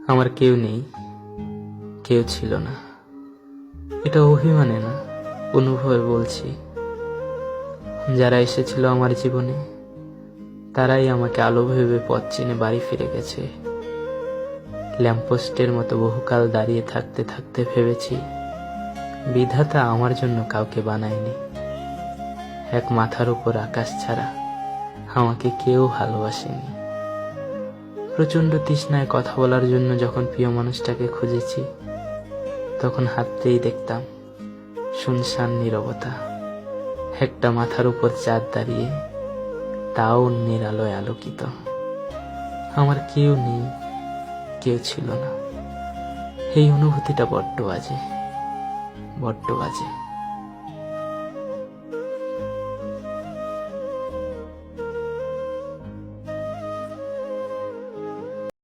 আমার কেউ নেই, কেউ ছিল না। এটা অভিমানে না, অনুভবে বলছি। যারা এসেছিল আমার জীবনে তারাই আমাকে আলো ভেবে পথ চিনে বাড়ি ফিরে গেছে। ল্যাম্পপোস্টের মতো বহুকাল দাঁড়িয়ে থাকতে থাকতে ভেবেছি বিধাতা আমার জন্য কাউকে বানায়নি। এক মাথার উপর আকাশ ছাড়া আমাকে কেউ ভালোবাসেনি। প্রচন্ড তৃষ্ণায় কথা বলার জন্য যখন প্রিয় মানুষটাকে খুঁজেছি, তখন হাততেই দেখতাম শুনশান নীরবতা। একটা মাথার উপর চাঁদ দাঁড়িয়ে, তাও অন্যের আলোয় আলোকিত। আমার কেউ নেই, কেউ ছিল না। এই অনুভূতিটা বড্ড বাজে, বড্ড বাজে।